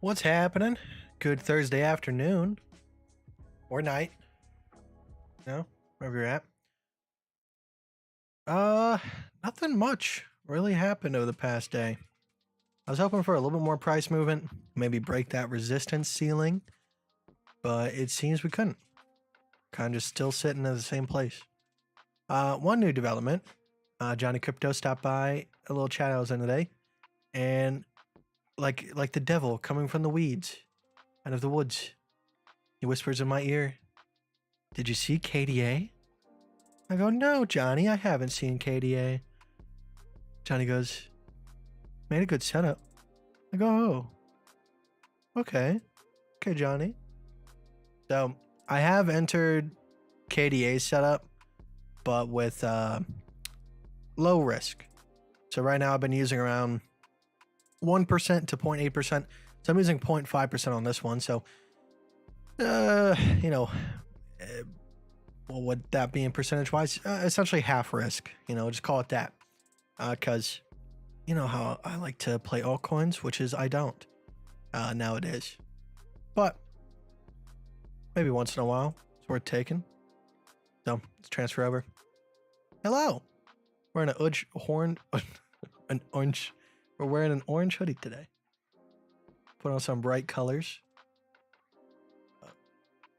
What's happening? Good Thursday afternoon or night. No, wherever you're at. Uh, Nothing much really happened over the past day. I was hoping for a little bit more price movement, maybe break that resistance ceiling, but it seems we couldn't. Kind of just still sitting at the same place. One new development. Johnny Crypto stopped by a little chat I was in today, and like the devil coming from the weeds, out of the woods, he whispers in my ear, "Did you see KDA?" I go, "No, Johnny, I haven't seen KDA." Johnny goes, "Made a good setup." I go, "Oh, okay. Okay, Johnny." So I have entered KDA setup, but with low risk. So right now I've been using around 1% to 0.8%. So I'm using 0.5% on this one. So, you know, what would that be in percentage wise? Essentially half risk, just call it that. Because you know how I like to play altcoins, which is I don't nowadays. But maybe once in a while, it's worth taking. So let's transfer over. Hello. We're in an orange. We're wearing an orange hoodie today. Put on some bright colors.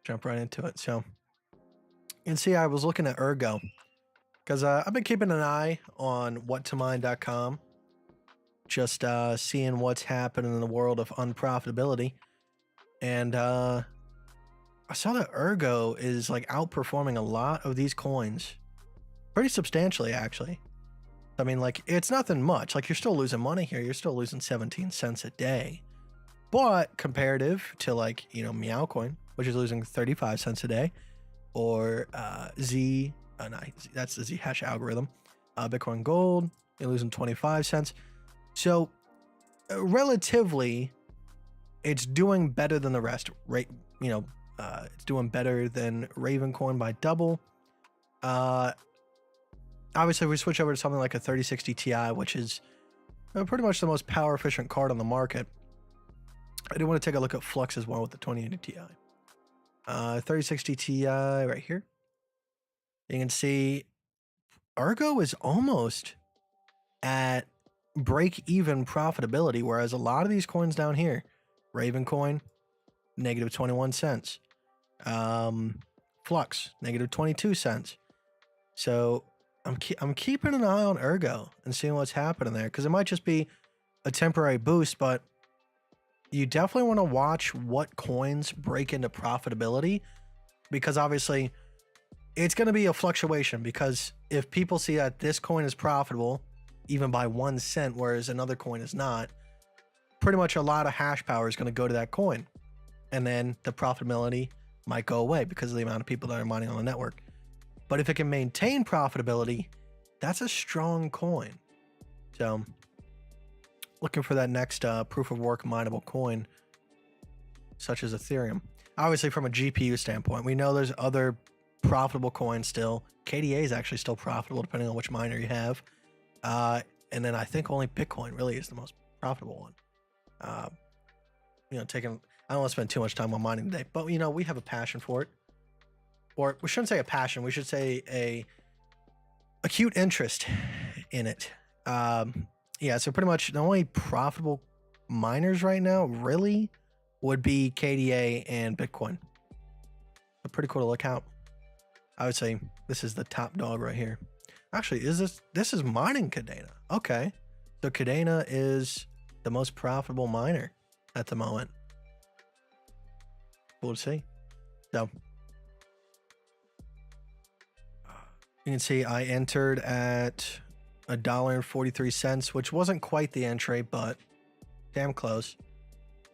Jump right into it. So you can see I was looking at Ergo because I've been keeping an eye on whattomine.com, just seeing what's happening in the world of unprofitability. And I saw that Ergo is like outperforming a lot of these coins pretty substantially, actually. I mean, like, it's nothing much. Like, you're still losing money here. You're still losing 17 cents a day. But comparative to, like, Meowcoin, which is losing 35 cents a day, or that's the Z hash algorithm. Bitcoin Gold, you're losing 25 cents. So, relatively, it's doing better than the rest. Right? It's doing better than Ravencoin by double. Obviously, we switch over to something like a 3060 Ti, which is pretty much the most power efficient card on the market. I do want to take a look at Flux as well with the 2080 Ti. 3060 Ti right here. You can see Ergo is almost at break-even profitability, whereas a lot of these coins down here, Ravencoin, negative 21 cents. Flux, negative 22 cents. So I'm keeping an eye on Ergo and seeing what's happening there, because it might just be a temporary boost, but you definitely want to watch what coins break into profitability, because obviously it's going to be a fluctuation, because if people see that this coin is profitable even by 1 cent, whereas another coin is not, pretty much a lot of hash power is going to go to that coin, and then the profitability might go away because of the amount of people that are mining on the network. But if it can maintain profitability, that's a strong coin. So looking for that next proof of work mineable coin, such as Ethereum. Obviously, from a GPU standpoint, we know there's other profitable coins still. KDA is actually still profitable depending on which miner you have. And then I think only Bitcoin really is the most profitable one. I don't want to spend too much time on mining today, but we have a passion for it. Or we shouldn't say a passion, we should say a acute interest in it. Yeah, so pretty much the only profitable miners right now really would be KDA and Bitcoin. So pretty cool to look out. I would say this is the top dog right here. Actually, this is mining Kadena. Okay. So Kadena is the most profitable miner at the moment. Cool to see. So you can see I entered at $1.43, which wasn't quite the entry, but damn close.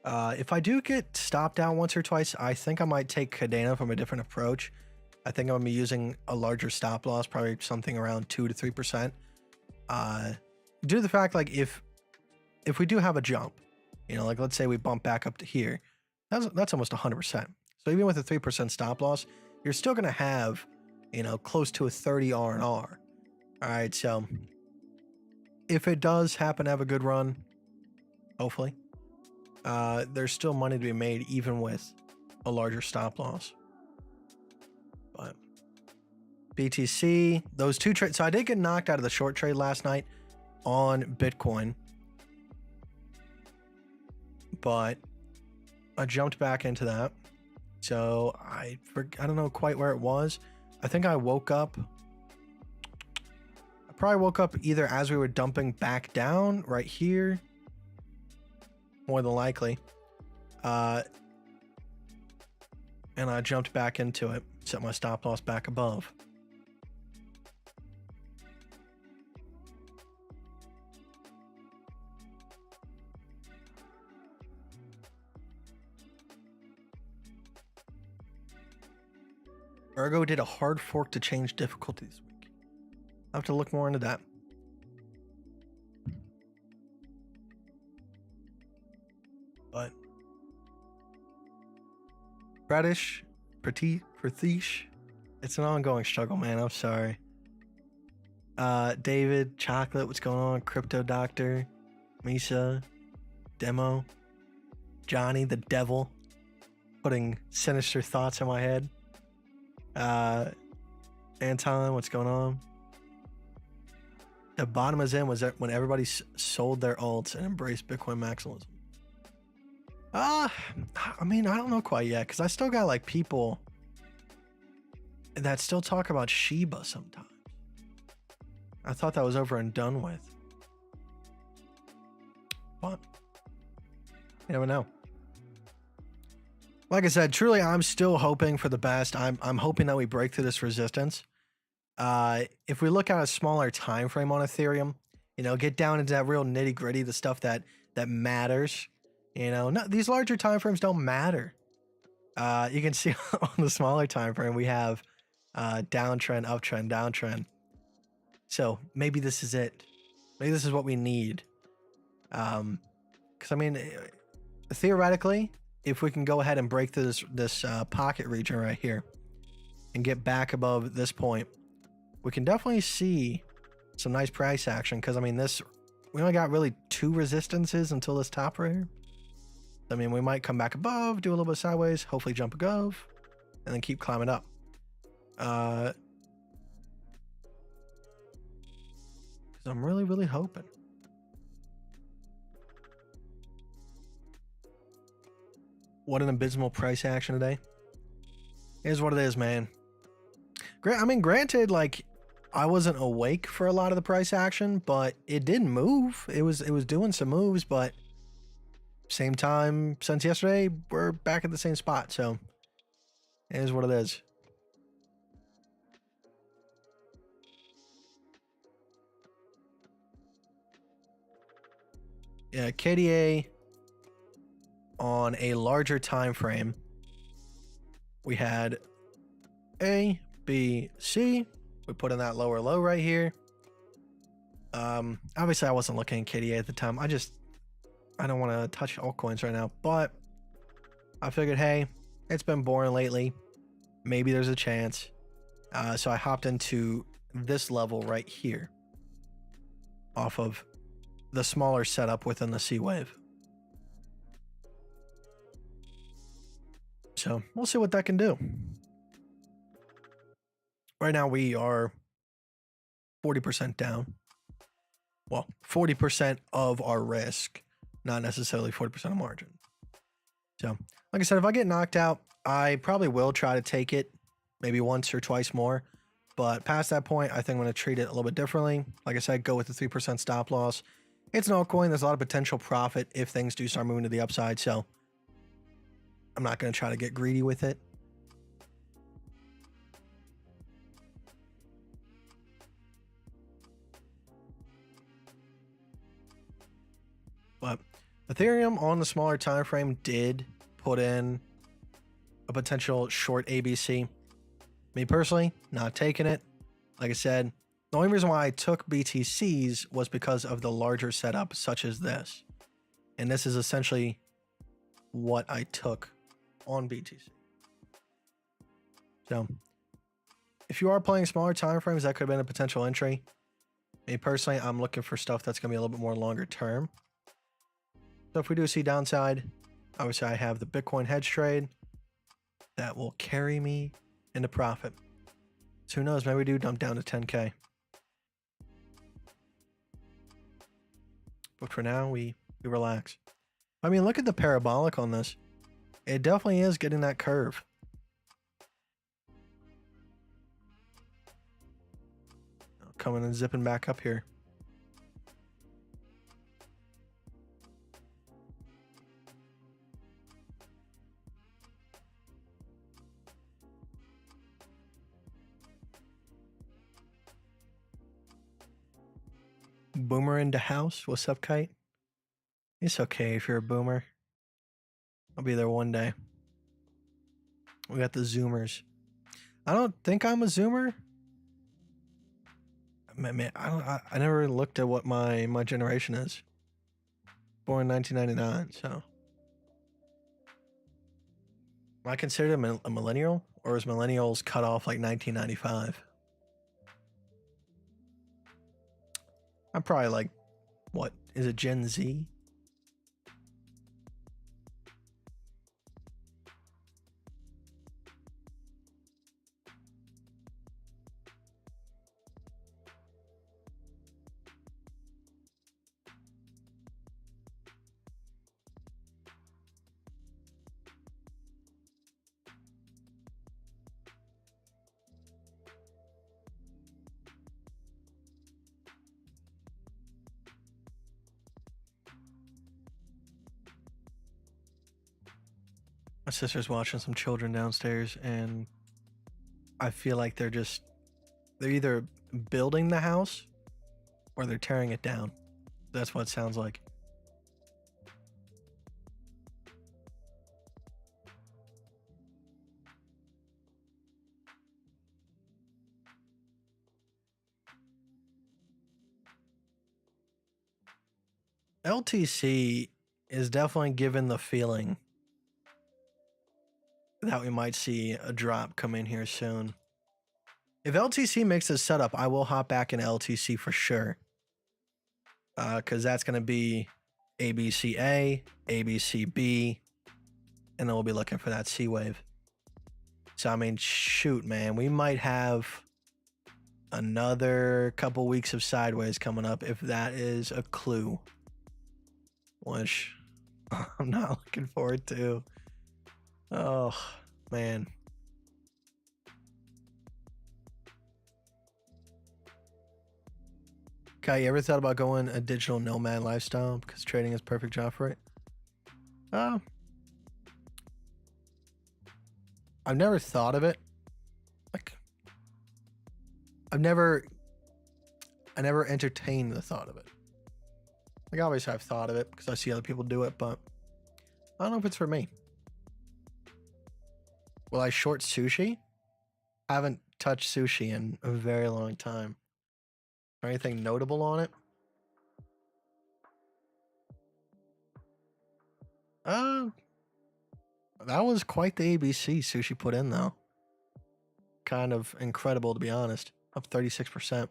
If I do get stopped out once or twice, I think I might take Kadena from a different approach. I think I'm gonna be using a larger stop loss, probably something around 2 to 3%. Due to the fact, like, if we do have a jump, like let's say we bump back up to here, that's almost 100%. So even with a 3% stop loss, you're still gonna have close to a 30 R&R. All right, so if it does happen to have a good run, hopefully, there's still money to be made even with a larger stop loss. But BTC, those two trades. So I did get knocked out of the short trade last night on Bitcoin, but I jumped back into that. So I don't know quite where it was. I think I woke up. I probably woke up either as we were dumping back down right here, more than likely. And I jumped back into it, set my stop loss back above. Ergo did a hard fork to change difficulty this week. I'll have to look more into that. But Pratish, it's an ongoing struggle, man. I'm sorry. David, Chocolate, what's going on? Crypto Doctor, Misa, Demo, Johnny the Devil, putting sinister thoughts in my head. Anton, what's going on? The bottom is in was that when everybody sold their alts and embraced Bitcoin maximalism. I mean, I don't know quite yet, because I still got like people that still talk about Shiba sometimes. I thought that was over and done with. But you never know. Like I said, truly, I'm still hoping for the best. I'm hoping that we break through this resistance. If we look at a smaller time frame on Ethereum, you know, get down into that real nitty gritty, the stuff that matters. You know, these larger time frames don't matter. You can see on the smaller time frame we have downtrend, uptrend, downtrend. So maybe this is it. Maybe this is what we need. Because I mean, theoretically, if we can go ahead and break through this pocket region right here and get back above this point, we can definitely see some nice price action. Because I mean, we only got really 2 resistances until this top right here. I mean, we might come back above, do a little bit sideways, hopefully jump above, and then keep climbing up. Because I'm really, really hoping. What an abysmal price action today. Here's what it is, man. I mean, granted, like, I wasn't awake for a lot of the price action, but it didn't move. It was doing some moves, but same time since yesterday, we're back at the same spot. So it is what it is. Yeah, KDA on a larger time frame, we had A, B, C. We put in that lower low right here. Obviously I wasn't looking at KDA at the time. I don't want to touch altcoins right now, but I figured, hey, it's been boring lately. Maybe there's a chance. So I hopped into this level right here off of the smaller setup within the C wave. So we'll see what that can do. Right now we are 40% down. Well, 40% of our risk, not necessarily 40% of margin. So, like I said, if I get knocked out, I probably will try to take it maybe once or twice more. But past that point, I think I'm going to treat it a little bit differently. Like I said, go with the 3% stop loss. It's an altcoin. There's a lot of potential profit if things do start moving to the upside. So I'm not going to try to get greedy with it. But Ethereum on the smaller time frame did put in a potential short ABC. Me personally, not taking it. Like I said, the only reason why I took BTCs was because of the larger setup such as this. And this is essentially what I took on BTC. So if you are playing smaller time frames, that could have been a potential entry. Me personally, I'm looking for stuff that's going to be a little bit more longer term. So if we do see downside, obviously I have the Bitcoin hedge trade that will carry me into profit. So who knows, maybe we do dump down to 10K. But for now, we relax. I mean, look at the parabolic on this. It definitely is getting that curve. Coming and zipping back up here. Boomer into house. What's up, Kite? It's okay if you're a boomer. I'll be there one day. We got the Zoomers. I don't think I'm a Zoomer. Man, I never looked at what my generation is. Born in 1999, so. Am I considered a millennial? Or is millennials cut off like 1995? I'm probably like, what? Is it Gen Z? My sister's watching some children downstairs, and I feel like they're either building the house or they're tearing it down. That's what it sounds like. LTC is definitely given the feeling that we might see a drop come in here soon. If LTC makes a setup, I will hop back in LTC for sure. Because that's going to be ABCA, ABCB, and then we'll be looking for that C wave. So, I mean, shoot, man, we might have another couple weeks of sideways coming up if that is a clue. Which I'm not looking forward to. Oh, man. Kai, you ever thought about going a digital nomad lifestyle because trading is a perfect job for it? I've never thought of it. Like, I never entertained the thought of it. Like, obviously I've thought of it because I see other people do it, but I don't know if it's for me. Will I short sushi? I haven't touched sushi in a very long time. Anything notable on it? That was quite the ABC sushi put in, though. Kind of incredible, to be honest. Up 36%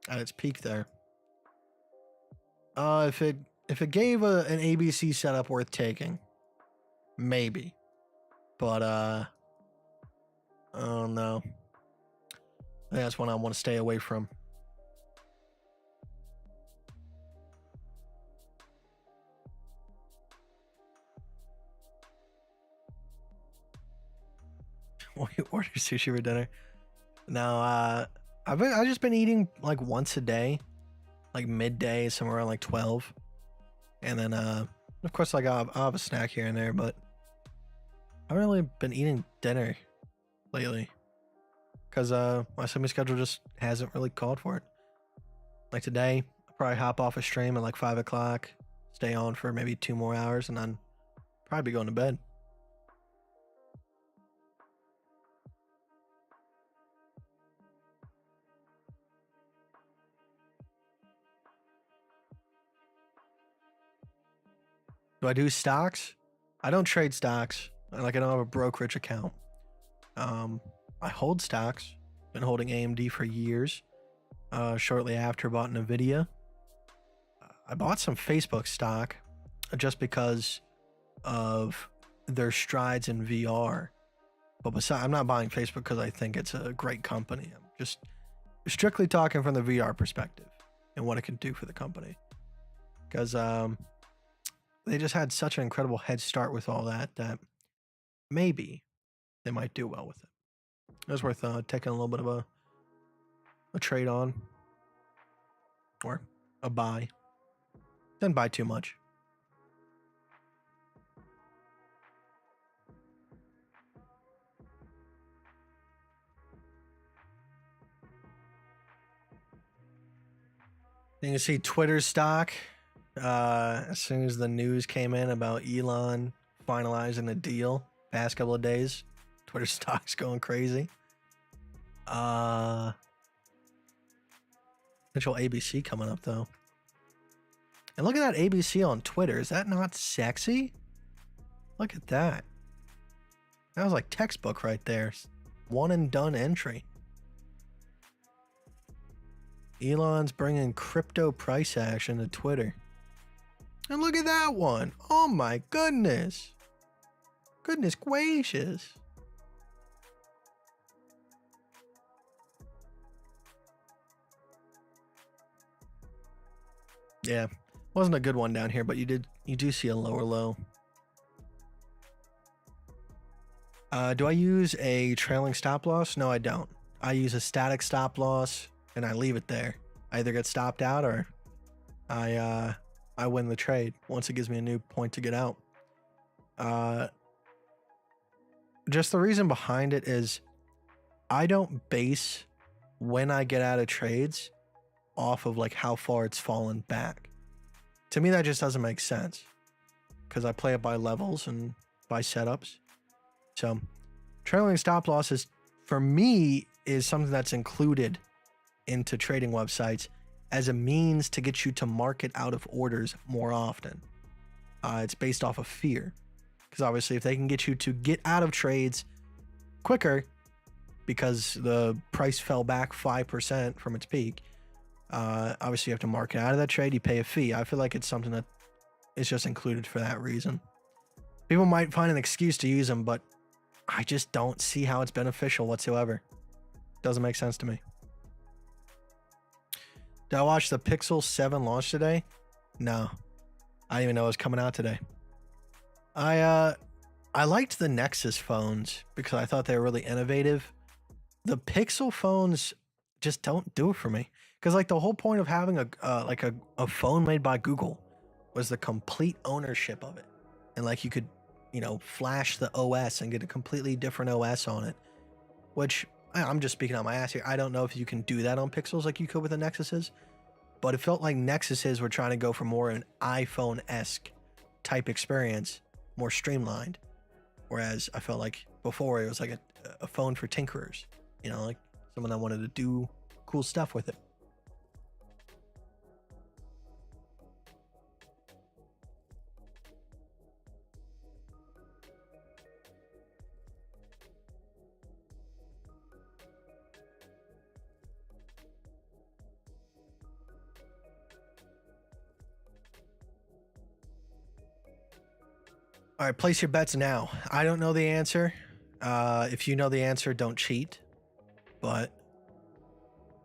at its peak there. If it gave an ABC setup worth taking, maybe. But oh no, that's one I want to stay away from. Will you order sushi for dinner? No, I've just been eating like once a day, like midday, somewhere around like 12, and then of course like I'll have a snack here and there, but I haven't really been eating dinner lately because my semi-schedule just hasn't really called for it. Like today, I'll probably hop off a stream at like 5 o'clock, stay on for maybe 2 more hours, and then probably be going to bed. Do I do stocks? I don't trade stocks. Like, I don't have a brokerage account. I hold stocks. Been holding AMD for years. Shortly after, bought NVIDIA. I bought some Facebook stock. just because of their strides in VR. But besides, I'm not buying Facebook because I think it's a great company. I'm just strictly talking from the VR perspective and what it can do for the company. Because they just had such an incredible head start with all that maybe they might do well with it. It was worth taking a little bit of a trade on or a buy. Didn't buy too much. You can see Twitter stock. As soon as the news came in about Elon finalizing a deal, past couple of days, Twitter stock's going crazy. Potential ABC coming up though. And look at that ABC on Twitter. Is that not sexy? Look at that. That was like textbook right there. One and done entry. Elon's bringing crypto price action to Twitter. And look at that one. Oh my goodness. Goodness gracious. Yeah. Wasn't a good one down here, but you do see a lower low. Do I use a trailing stop loss? No, I don't. I use a static stop loss and I leave it there. I either get stopped out or I win the trade once it gives me a new point to get out. Just the reason behind it is I don't base when I get out of trades off of like how far it's fallen back. To me, that just doesn't make sense because I play it by levels and by setups. So trailing stop losses for me is something that's included into trading websites as a means to get you to market out of orders more often. It's based off of fear because obviously if they can get you to get out of trades quicker because the price fell back 5% from its peak, obviously you have to market out of that trade, you pay a fee. I feel like it's something that is just included for that reason. People might find an excuse to use them, but I just don't see how it's beneficial whatsoever. Doesn't make sense to me. Did I watch the Pixel 7 launch today? No. I didn't even know it was coming out today. I liked the Nexus phones because I thought they were really innovative. The Pixel phones just don't do it for me. Because like the whole point of having a phone made by Google was the complete ownership of it. And like you could, flash the OS and get a completely different OS on it. Which I'm just speaking out my ass here. I don't know if you can do that on Pixels like you could with the Nexuses. But it felt like Nexuses were trying to go for more an iPhone-esque type experience, more streamlined. Whereas I felt like before it was like a phone for tinkerers, like someone that wanted to do cool stuff with it. All right, place your bets now. I don't know the answer. If you know the answer, don't cheat. But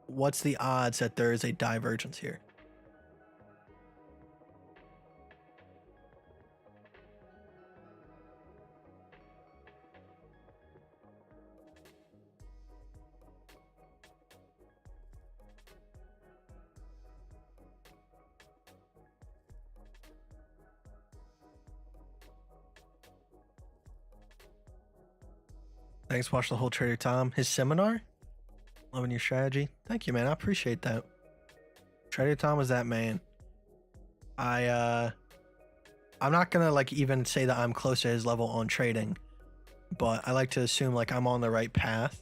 what's the odds that there is a divergence here? Thanks for watching the whole Trader Tom. His seminar? Loving your strategy. Thank you, man. I appreciate that. Trader Tom is that man. I'm not gonna like even say that I'm close to his level on trading, but I like to assume like I'm on the right path.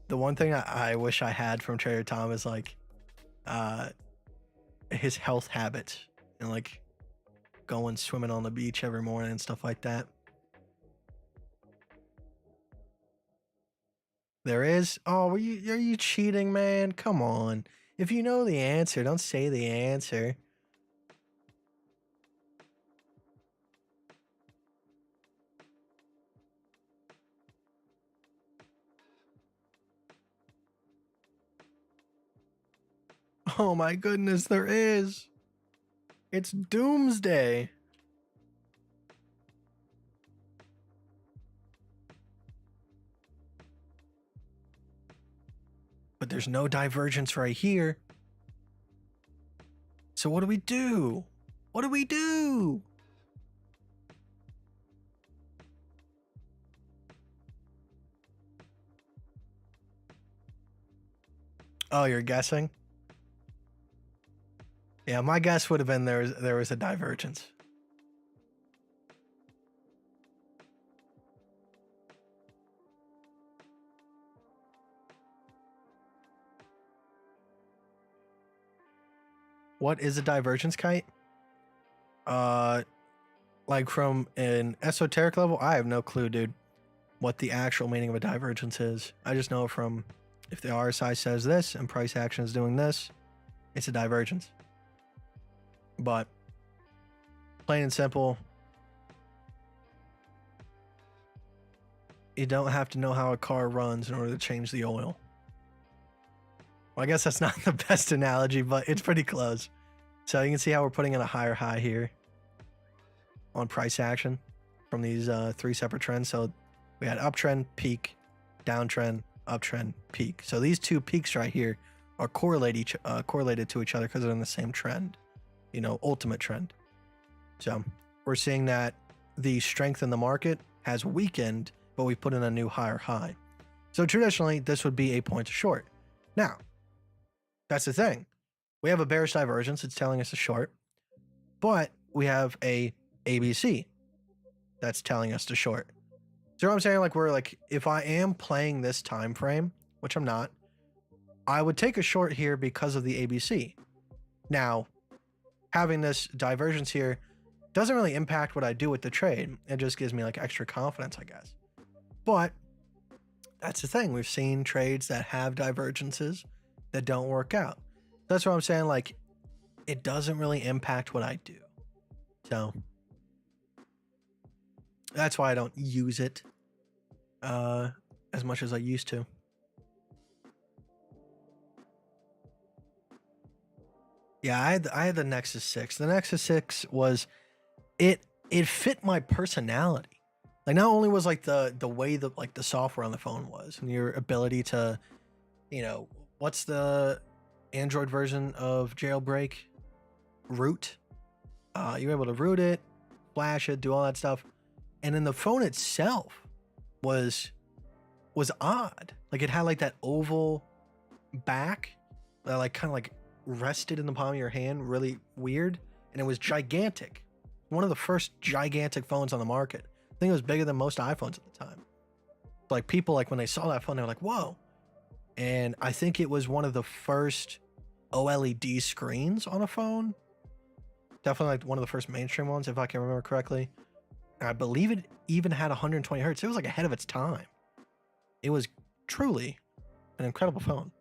The one thing I wish I had from Trader Tom is like his health habits and like going swimming on the beach every morning and stuff like that. There is? Oh, are you cheating, man? Come on. If you know the answer, don't say the answer. Oh my goodness, there is. It's doomsday. But there's no divergence right here. So what do we do? What do we do? Oh, you're guessing? Yeah, my guess would have been there was a divergence. What is a divergence, Kite? Like from an esoteric level, I have no clue, dude, what the actual meaning of a divergence is. I just know from if the RSI says this and price action is doing this, it's a divergence. But plain and simple, you don't have to know how a car runs in order to change the oil. Well, I guess that's not the best analogy, but it's pretty close. So you can see how we're putting in a higher high here on price action from these 3 separate trends. So we had uptrend, peak, downtrend, uptrend, peak. So these 2 peaks right here are correlated to each other because they're in the same trend, you know, ultimate trend. So we're seeing that the strength in the market has weakened, but we put in a new higher high. So traditionally, this would be a point to short. Now, that's the thing. We have a bearish divergence. It's telling us to short, but we have a ABC that's telling us to short. So what I'm saying, like, we're like, if I am playing this time frame, which I'm not, I would take a short here because of the ABC. Now, having this divergence here doesn't really impact what I do with the trade. It just gives me like extra confidence, I guess. But that's the thing. We've seen trades that have divergences that don't work out. That's what I'm saying. Like, it doesn't really impact what I do. So that's why I don't use it as much as I used to. Yeah, I had the Nexus 6. The Nexus 6 was it fit my personality. Like, not only was like the way that like the software on the phone was and your ability to, you know, what's the Android version of jailbreak? Root. You were able to root it, flash it, do all that stuff. And then the phone itself was odd. Like, it had like that oval back that like kind of like rested in the palm of your hand, really weird. And it was gigantic. One of the first gigantic phones on the market. I think it was bigger than most iPhones at the time. Like, people, like, when they saw that phone, they were like, whoa. And I think it was one of the first OLED screens on a phone. Definitely like one of the first mainstream ones, if I can remember correctly. And I believe it even had 120 hertz. It was like ahead of its time. It was truly an incredible phone.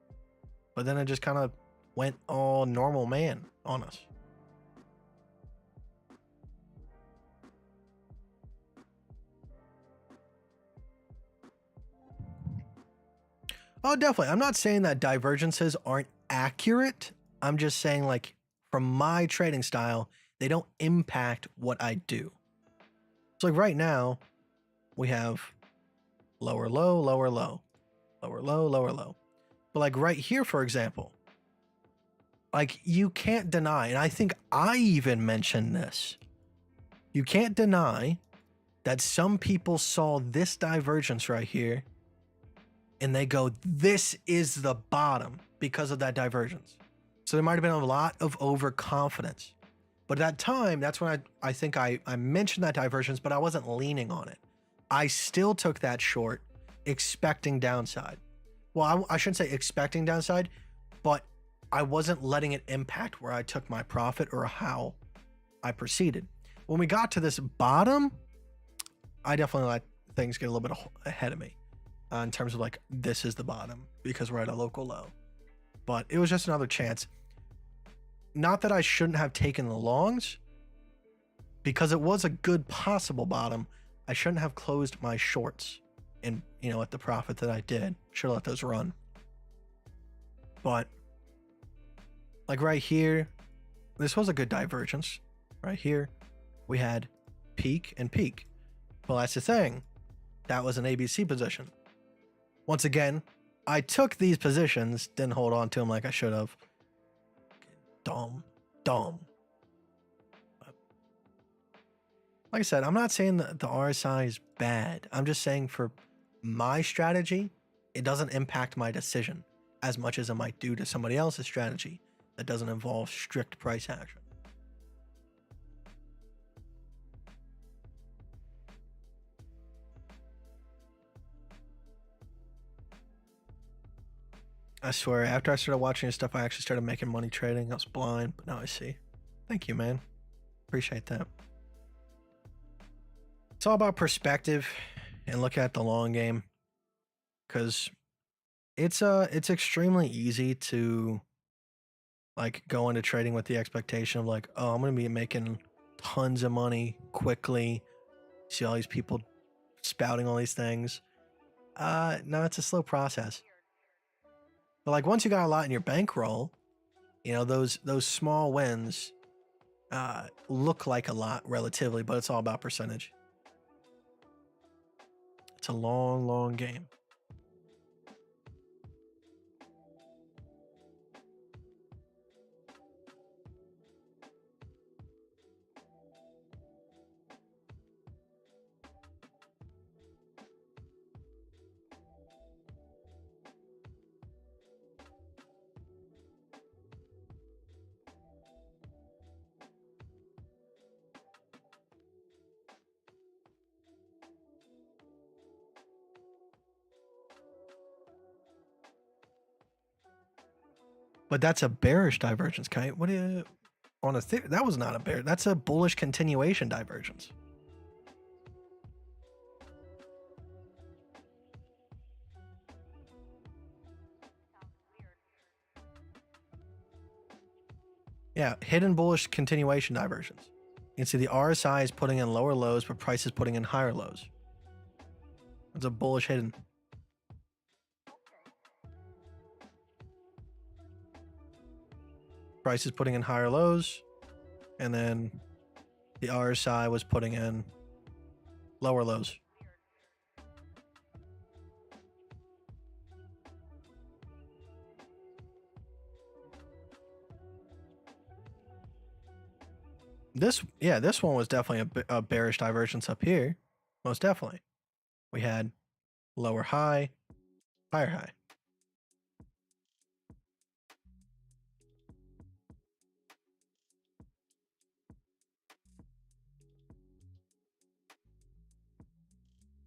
But then it just kind of went all normal man on us. Oh, definitely. I'm not saying that divergences aren't accurate. I'm just saying, like, from my trading style, they don't impact what I do. So like right now, we have lower low, lower low, lower low, lower low. But like right here, for example, like, you can't deny, and I think I even mentioned this, you can't deny that some people saw this divergence right here and they go, this is the bottom because of that divergence. So there might have been a lot of overconfidence. But at that time, that's when I think I mentioned that divergence, but I wasn't leaning on it. I still took that short, expecting downside. Well, I shouldn't say expecting downside, but I wasn't letting it impact where I took my profit or how I proceeded. When we got to this bottom, I definitely let things get a little bit ahead of me in terms of like, this is the bottom because we're at a local low. But it was just another chance. Not that I shouldn't have taken the longs, because it was a good possible bottom. I shouldn't have closed my shorts and, you know, at the profit that I did. Should have let those run. But like right here, this was a good divergence. Right here, we had peak and peak. Well, that's the thing. That was an ABC position. Once again, I took these positions, didn't hold on to them like I should have. Dumb. Like I said, I'm not saying that the RSI is bad. I'm just saying for my strategy, it doesn't impact my decision as much as it might do to somebody else's strategy that doesn't involve strict price action. I swear, after I started watching this stuff, I actually started making money trading. I was blind, but now I see. Thank you, man. Appreciate that. It's all about perspective and look at the long game, because it's extremely easy to like go into trading with the expectation of like, oh, I'm gonna be making tons of money quickly. See all these people spouting all these things. No, it's a slow process. But like once you got a lot in your bankroll, you know, those small wins look like a lot relatively, but it's all about percentage. It's a long game. But that's a bearish divergence, Kite. What do you on a that was not a bear. That's a bullish continuation divergence. Yeah, hidden bullish continuation divergence. You can see the RSI is putting in lower lows, but price is putting in higher lows. It's a bullish hidden. Price is putting in higher lows, and then the RSI was putting in lower lows. This one was definitely a bearish divergence up here. Most definitely. We had lower high, higher high.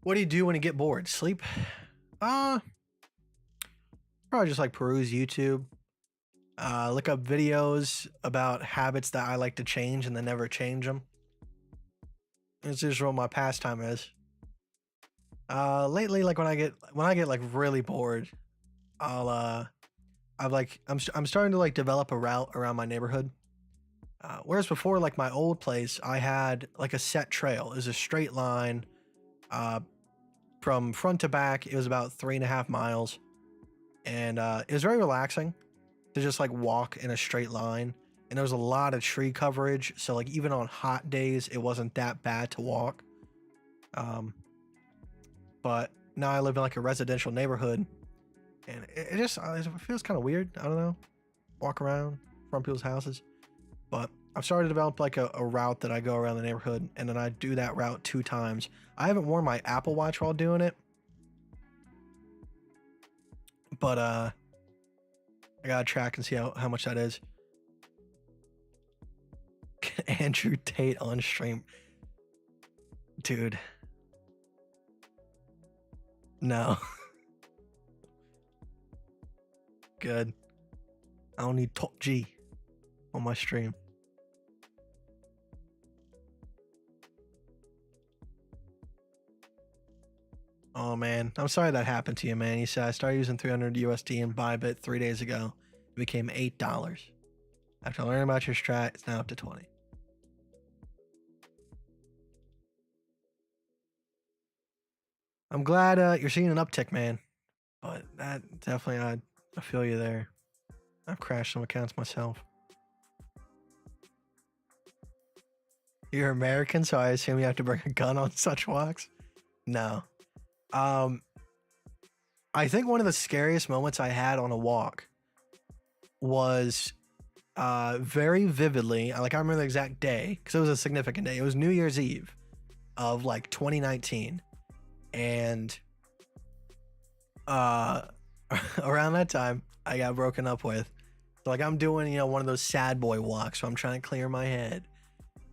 What do you do when you get bored? Sleep? Probably just like peruse YouTube. Look up videos about habits that I like to change and then never change them. It's just what my pastime is. Lately, like when I get like really bored, I'm starting to like develop a route around my neighborhood. Whereas before, like my old place, I had like a set trail. It was a straight line. From front to back, it was about 3.5 miles, and it was very relaxing to just like walk in a straight line. And there was a lot of tree coverage, so like even on hot days, it wasn't that bad to walk. But now I live in like a residential neighborhood, and it feels kind of weird. I don't know, walk around from people's houses. But I've started to develop like a route that I go around the neighborhood, and then I do that route 2 times. I haven't worn my Apple Watch while doing it, but I gotta track and see how much that is. Andrew Tate on stream, dude. No. Good. I don't need top G on my stream. Oh man, I'm sorry that happened to you, man. You said I started using 300 USD in Bybit 3 days ago. It became $8. After learning about your strat, it's now up to 20. I'm glad you're seeing an uptick, man. But that definitely, I feel you there. I've crashed some accounts myself. You're American, so I assume you have to bring a gun on such walks. No. Um, I think one of the scariest moments I had on a walk was very vividly. Like I remember the exact day because it was a significant day. It was New Year's Eve of like 2019, and around that time I got broken up with. So like I'm doing, one of those sad boy walks. So I'm trying to clear my head.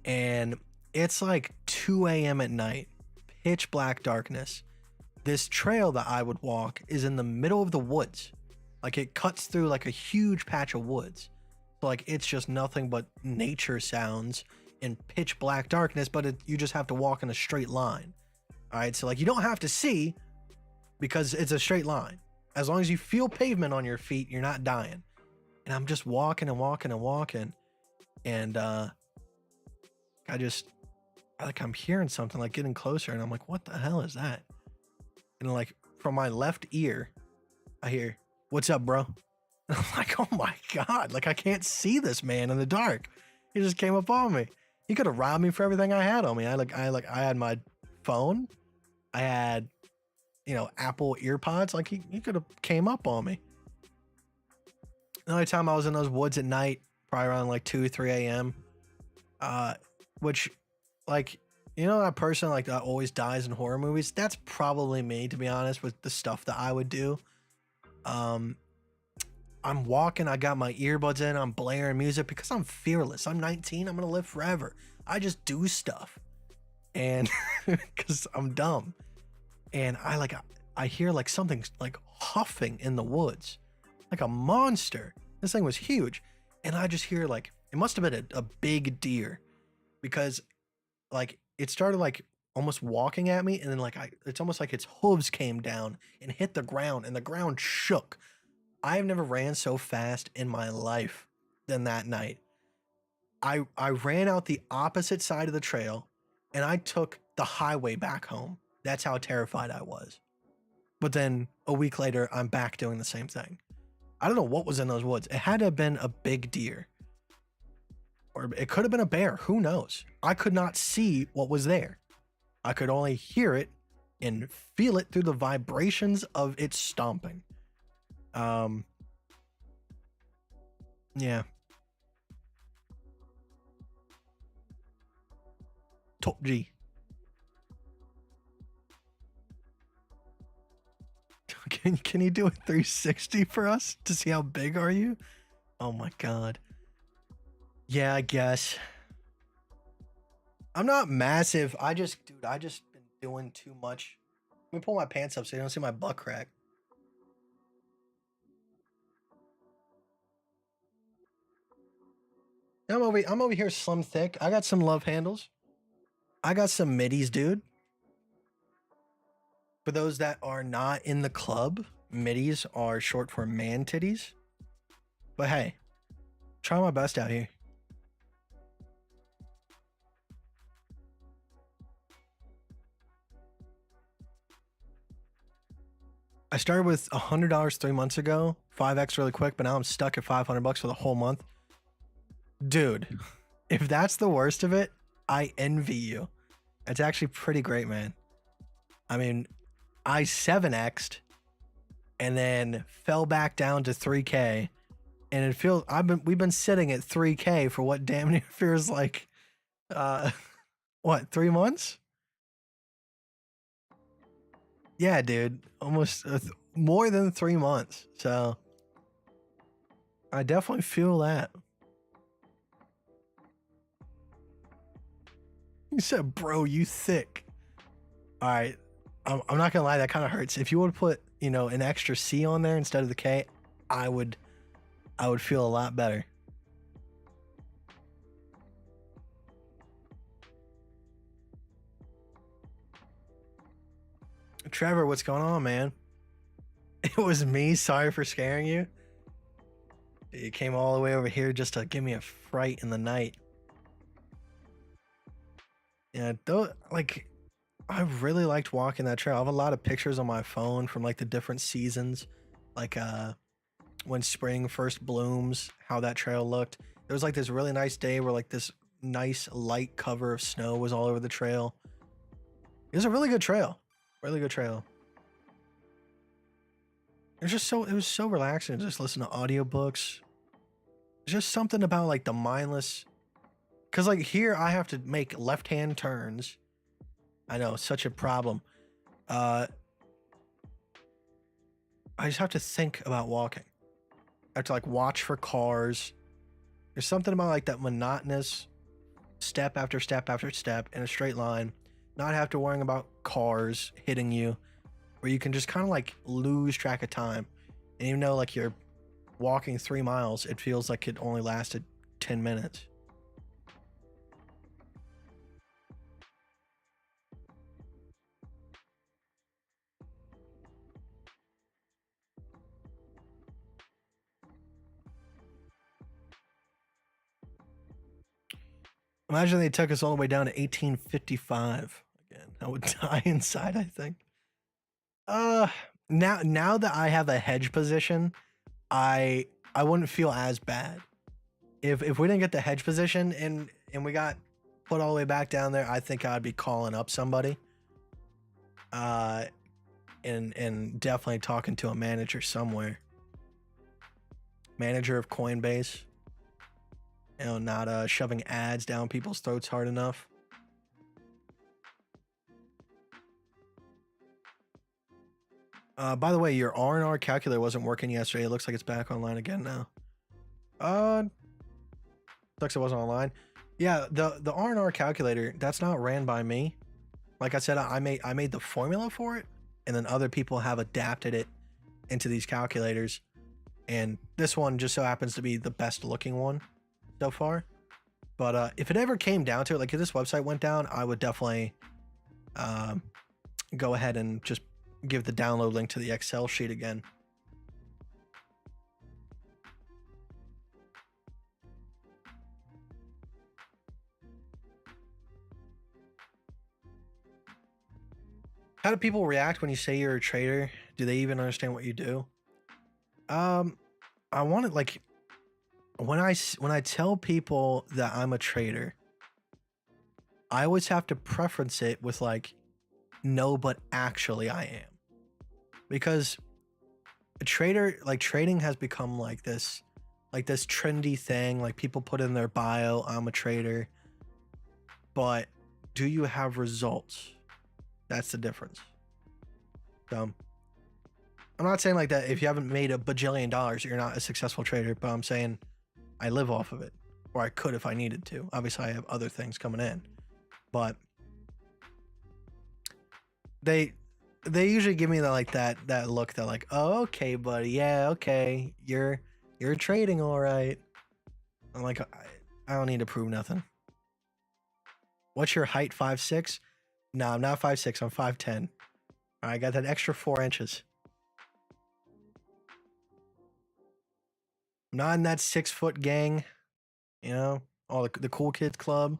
And it's like 2 a.m. at night, pitch black darkness. This trail that I would walk is in the middle of the woods. Like it cuts through like a huge patch of woods. So like it's just nothing but nature sounds in pitch black darkness, but you just have to walk in a straight line. All right. So like you don't have to see because it's a straight line. As long as you feel pavement on your feet, you're not dying. And I'm just walking and walking and walking. And I'm hearing something like getting closer. And I'm like, what the hell is that? And like from my left ear, I hear, "What's up, bro?" And I'm like, oh my God, like I can't see this man in the dark. He just came up on me. He could have robbed me for everything I had on me. I had my phone. I had, Apple earpods. Like he could have came up on me. Another time I was in those woods at night, probably around like 2, 3 a.m. Which like, that person like that always dies in horror movies. That's probably me, to be honest, with the stuff that I would do. I'm walking, I got my earbuds in, I'm blaring music because I'm fearless. I'm 19, I'm gonna live forever. I just do stuff. And because I'm dumb. And I hear like something like huffing in the woods. Like a monster. This thing was huge. And I just hear like, it must have been a big deer. Because like it started like almost walking at me. And then like it's almost like its hooves came down and hit the ground. And the ground shook. I have never ran so fast in my life than that night. I ran out the opposite side of the trail and I took the highway back home. That's how terrified I was. But then a week later, I'm back doing the same thing. I don't know what was in those woods. It had to have been a big deer. Or it could have been a bear. Who knows? I could not see what was there. I could only hear it and feel it through the vibrations of its stomping. Yeah. Top G. Can you do a 360 for us to see how big are you? Oh my God. Yeah, I guess. I'm not massive. I just been doing too much. Let me pull my pants up so you don't see my butt crack. I'm over here slim thick. I got some love handles. I got some middies, dude. For those that are not in the club, middies are short for man titties. But hey, try my best out here. I started with $100 3 months ago, 5x really quick, but now I'm stuck at $500 for the whole month. Dude, if that's the worst of it, I envy you. It's actually pretty great, man. I mean, I 7x'd and then fell back down to 3K, and it feels we've been sitting at 3K for what damn near feels like what, 3 months? Yeah, dude, almost more than 3 months. So I definitely feel that. You said, bro, you thick. All right. I'm not gonna lie, that kind of hurts. If you would put, an extra C on there instead of the K, I would feel a lot better. Trevor, what's going on, man? It was me. Sorry for scaring you. You came all the way over here just to give me a fright in the night. Yeah, though, like, I really liked walking that trail. I have a lot of pictures on my phone from like the different seasons, like when spring first blooms, how that trail looked. There was like this really nice day where like this nice light cover of snow was all over the trail. It was a really good trail. Really good trail. It was so relaxing to just listen to audiobooks. There's just something about like the mindless, because like here I have to make left-hand turns. I know, such a problem. I just have to think about walking. I have to like watch for cars. There's something about like that monotonous step after step after step in a straight line, not have to worrying about cars hitting you, where you can just kind of like lose track of time. And even though like you're walking 3 miles, it feels like it only lasted 10 minutes. Imagine they took us all the way down to 1855 again. I would die inside, I think. Now that I have a hedge position, I wouldn't feel as bad. If we didn't get the hedge position and we got put all the way back down there, I think I'd be calling up somebody. And definitely talking to a manager somewhere. Manager of Coinbase. You know, not shoving ads down people's throats hard enough. By the way, your R&R calculator wasn't working yesterday. It looks like it's back online again now. Sucks it wasn't online. Yeah, the R&R calculator, that's not ran by me. Like I said, I made the formula for it, and then other people have adapted it into these calculators. And this one just so happens to be the best looking one so far. But if it ever came down to it, like if this website went down, I would definitely go ahead and just give the download link to the Excel sheet again. How do people react when you say you're a trader? Do they even understand what you do? I want it like when I tell people that I'm a trader, I always have to preference it with like, no, but actually I am. Because a trader, like trading has become like this trendy thing. Like people put in their bio, I'm a trader. But do you have results? That's the difference. So I'm not saying like that if you haven't made a bajillion dollars, you're not a successful trader, but I'm saying I live off of it, or I could if I needed to. Obviously, I have other things coming in, but they usually give me that look. They're like, "Oh, okay, buddy. Yeah, okay. You're trading all right." I'm like, I don't need to prove nothing. What's your height? 5'6"? No, I'm not 5'6". I'm 5'10". I got that extra 4 inches. I'm not in that 6 foot gang, you know, all the cool kids club,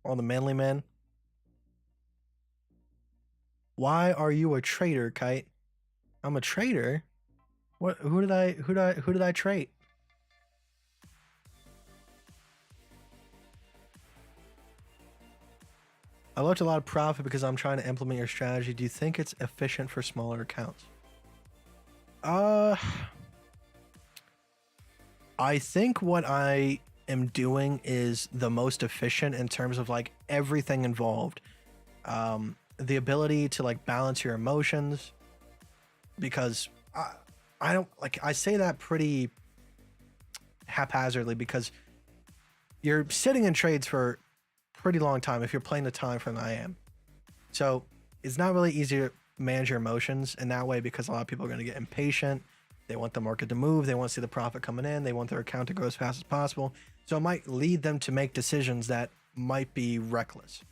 all the manly men. Why are you a trader, Kite? I'm a trader. What? Who did I trade? I left a lot of profit because I'm trying to implement your strategy. Do you think it's efficient for smaller accounts? I think what I am doing is the most efficient in terms of like everything involved. The ability to like balance your emotions, because I don't like, I say that pretty haphazardly because you're sitting in trades for a pretty long time if you're playing the time frame I am. So it's not really easy to manage your emotions in that way because a lot of people are going to get impatient. They want the market to move. They want to see the profit coming in. They want their account to grow as fast as possible. So it might lead them to make decisions that might be reckless.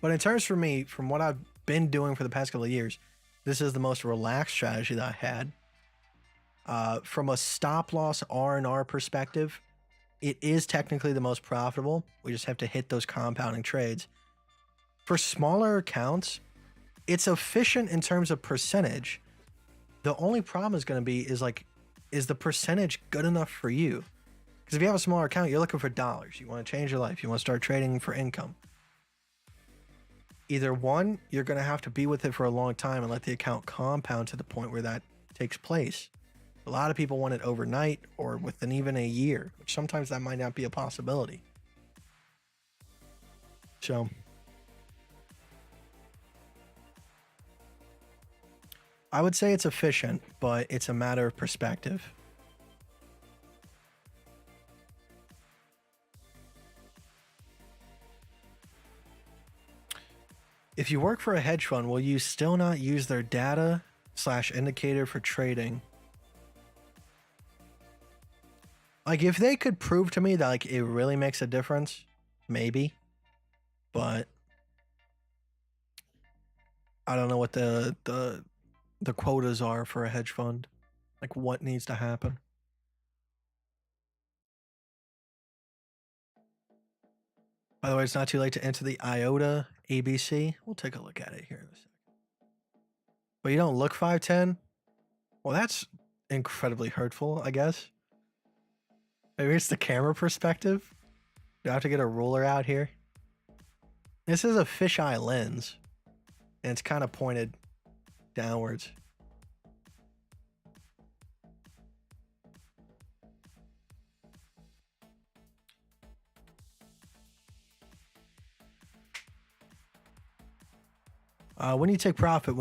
But in terms for me, from what I've been doing for the past couple of years, this is the most relaxed strategy that I had. From a stop loss R&R perspective, it is technically the most profitable. We just have to hit those compounding trades. For smaller accounts, it's efficient in terms of percentage. The only problem is going to be is the percentage good enough for you? Because if you have a smaller account, you're looking for dollars. You want to change your life. You want to start trading for income. Either one, you're going to have to be with it for a long time and let the account compound to the point where that takes place. A lot of people want it overnight or within even a year, which sometimes that might not be a possibility. So I would say it's efficient, but it's a matter of perspective. If you work for a hedge fund, will you still not use their data / indicator for trading? Like, if they could prove to me that like it really makes a difference, maybe. But I don't know what the quotas are for a hedge fund. Like, what needs to happen? By the way, it's not too late to enter the IOTA ABC. We'll take a look at it here in a second. But you don't look 5'10"? Well, that's incredibly hurtful, I guess. Maybe it's the camera perspective. Do I have to get a ruler out here? This is a fisheye lens, and it's kind of pointed downwards. When you take profit,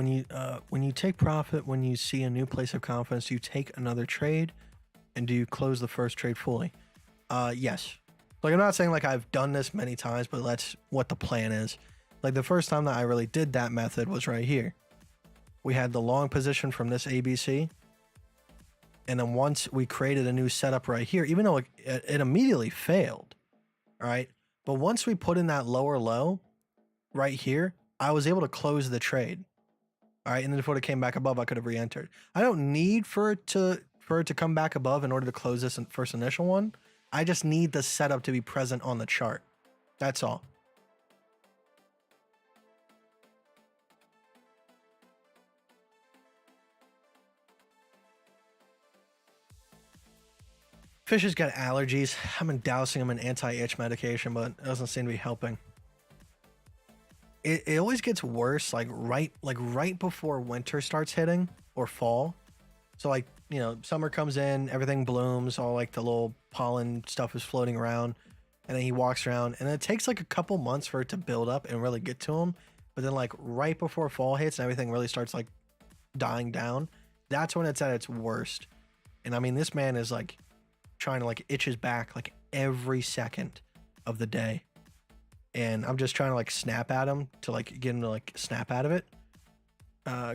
when you see a new place of confidence, do you take another trade, and do you close the first trade fully? Yes. Like, I'm not saying like I've done this many times, but that's what the plan is. Like, the first time that I really did that method was right here. We had the long position from this ABC, and then once we created a new setup right here, even though it immediately failed, all right? But once we put in that lower low right here, I was able to close the trade. All right, and then before it came back above, I could have re-entered. I don't need for it to come back above in order to close this first initial one. I just need the setup to be present on the chart. That's all. Fish has got allergies. I've been dousing him in anti-itch medication, but it doesn't seem to be helping. It always gets worse, like right before winter starts hitting or fall. So like, you know, summer comes in, everything blooms, all like the little pollen stuff is floating around, and then he walks around, and it takes like a couple months for it to build up and really get to him. But then like right before fall hits and everything really starts like dying down, that's when it's at its worst. And I mean, this man is like trying to like itch his back like every second of the day. And I'm just trying to like snap at him to like get him to like snap out of it.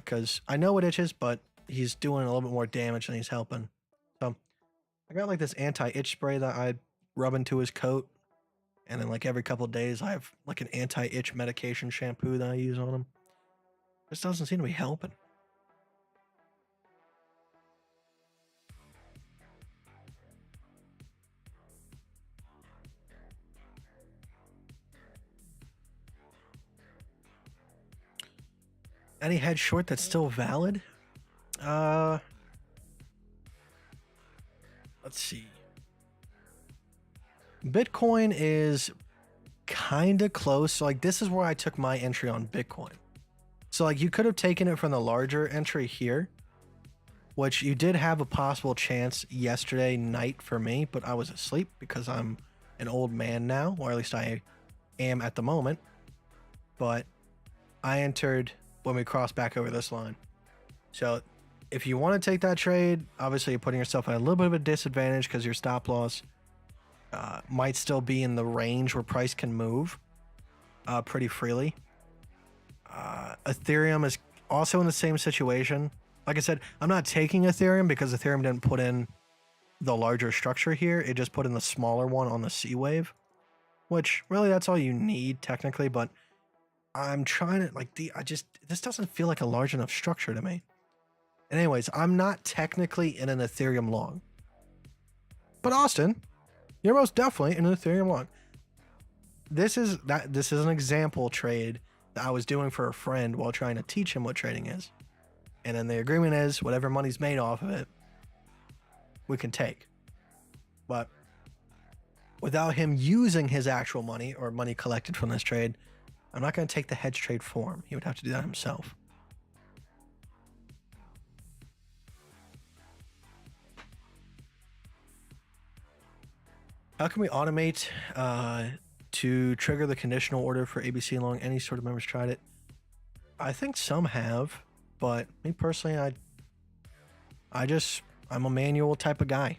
Cause I know it itches, but he's doing a little bit more damage than he's helping. So I got like this anti-itch spray that I rub into his coat. And then like every couple of days I have like an anti-itch medication shampoo that I use on him. This doesn't seem to be helping. Any hedge short that's still valid? Let's see. Bitcoin is kind of close. So like this is where I took my entry on Bitcoin. So like you could have taken it from the larger entry here, which you did have a possible chance yesterday night for me, but I was asleep because I'm an old man now, or at least I am at the moment. But I entered when we cross back over this line. So if you want to take that trade, obviously you're putting yourself at a little bit of a disadvantage because your stop loss might still be in the range where price can move pretty freely. Ethereum is also in the same situation. Like I said, I'm not taking Ethereum because Ethereum didn't put in the larger structure here. It just put in the smaller one on the C wave, which really that's all you need technically, but I'm trying to like this doesn't feel like a large enough structure to me. And anyways, I'm not technically in an Ethereum long. But Austin, you're most definitely in an Ethereum long. This is an example trade that I was doing for a friend while trying to teach him what trading is. And then the agreement is whatever money's made off of it, we can take. But without him using his actual money or money collected from this trade, I'm not going to take the hedge trade for him. He would have to do that himself. How can we automate to trigger the conditional order for ABC along any sort of members tried it? I think some have, but me personally, I'm a manual type of guy.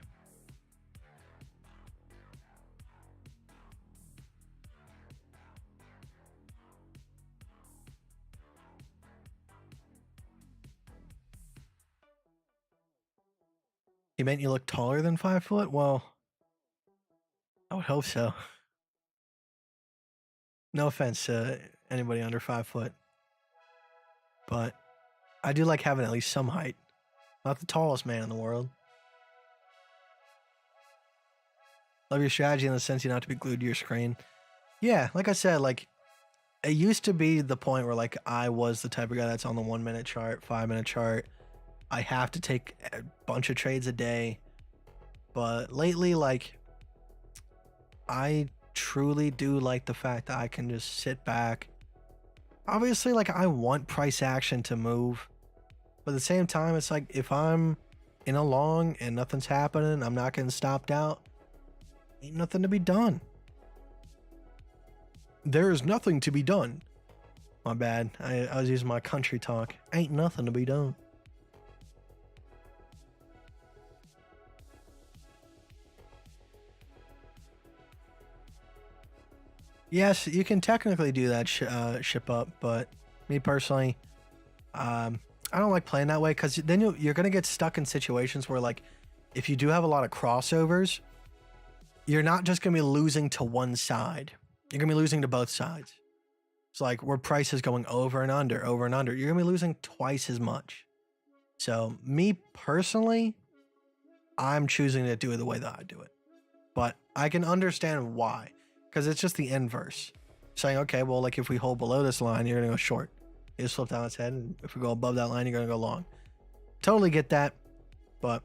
You meant you look taller than 5 foot? Well, I would hope so. No offense to anybody under 5 foot, but I do like having at least some height. Not the tallest man in the world. Love your strategy in the sense you don't have to be glued to your screen. Yeah, like I said, like it used to be the point where like I was the type of guy that's on the 1 minute chart, 5 minute chart. I have to take a bunch of trades a day. But lately, like I truly do like the fact that I can just sit back. Obviously, like I want price action to move. But at the same time, it's like if I'm in a long and nothing's happening, I'm not getting stopped out. Ain't nothing to be done. There is nothing to be done. My bad. I was using my country talk. Ain't nothing to be done. Yes, you can technically do that ship up, but me personally, I don't like playing that way because then you're going to get stuck in situations where like if you do have a lot of crossovers, you're not just going to be losing to one side. You're going to be losing to both sides. It's like where price is going over and under, over and under. You're going to be losing twice as much. So me personally, I'm choosing to do it the way that I do it. But I can understand why. Because it's just the inverse. Saying, okay, well, like if we hold below this line, you're going to go short. You just flip down its head. And if we go above that line, you're going to go long. Totally get that. But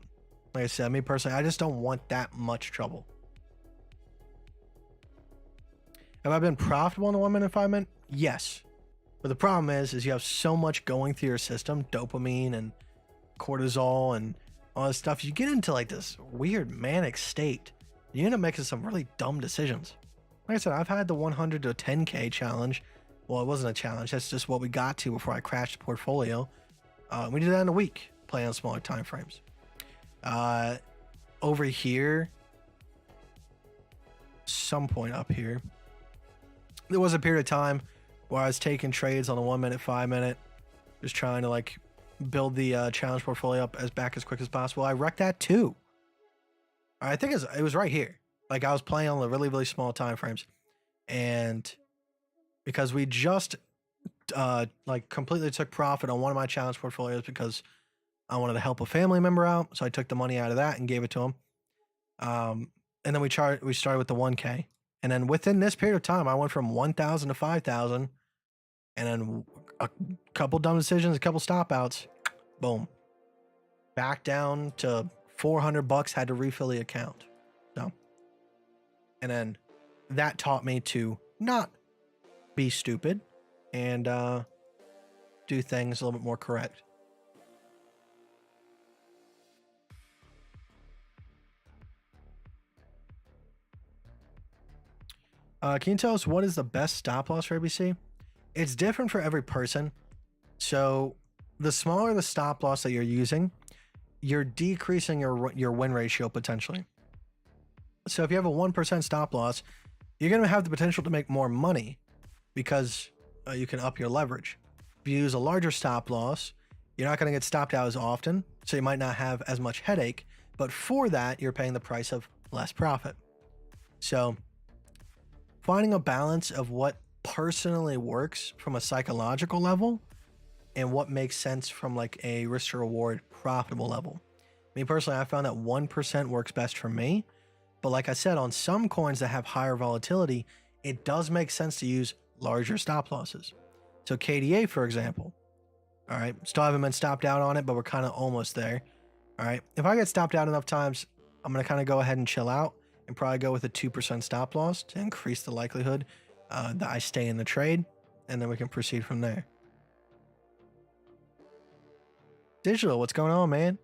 like I said, me personally, I just don't want that much trouble. Have I been profitable in the 1 minute, 5 minute? Yes. But the problem is you have so much going through your system, dopamine and cortisol and all this stuff. You get into like this weird manic state. You end up making some really dumb decisions. Like I said, I've had the 100 to 10K challenge. Well, it wasn't a challenge. That's just what we got to before I crashed the portfolio. We did that in a week, playing on smaller time frames. Over here, some point up here, there was a period of time where I was taking trades on the 1 minute, 5 minute, just trying to like build the challenge portfolio up as quick as possible. I wrecked that too. I think it was right here. Like I was playing on the really, really small time frames, and because we just like completely took profit on one of my challenge portfolios because I wanted to help a family member out, so I took the money out of that and gave it to him. And then we started with the 1K, and then within this period of time, I went from 1,000 to 5,000, and then a couple dumb decisions, a couple stop outs, boom, back down to $400. Had to refill the account. So. And then that taught me to not be stupid and do things a little bit more correct. Can you tell us what is the best stop loss for ABC? It's different for every person. So the smaller the stop loss that you're using, you're decreasing your win ratio potentially. So if you have a 1% stop loss, you're going to have the potential to make more money because you can up your leverage. If you use a larger stop loss, you're not going to get stopped out as often, so you might not have as much headache, but for that, you're paying the price of less profit. So finding a balance of what personally works from a psychological level and what makes sense from like a risk to reward profitable level. Me personally, I found that 1% works best for me. But like I said, on some coins that have higher volatility, it does make sense to use larger stop losses. So KDA, for example, all right, still haven't been stopped out on it, but we're kind of almost there. All right, if I get stopped out enough times, I'm going to kind of go ahead and chill out. and probably go with a 2% stop loss to increase the likelihood that I stay in the trade, and then we can proceed from there. Digital, what's going on, man?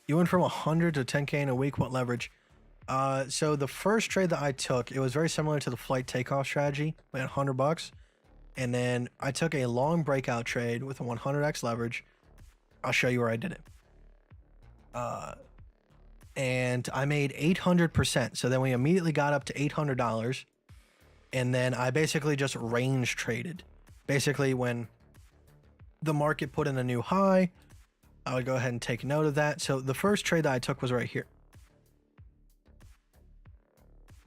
You went from 100 to 10K in a week. What leverage? So the first trade that I took, it was very similar to the flight takeoff strategy. We had $100, and then I took a long breakout trade with a 100x leverage. I'll show you where I did it. And I made 800%. So then we immediately got up to $800, and then I basically just range traded. Basically, when the market put in a new high, I would go ahead and take note of that. So the first trade that I took was right here.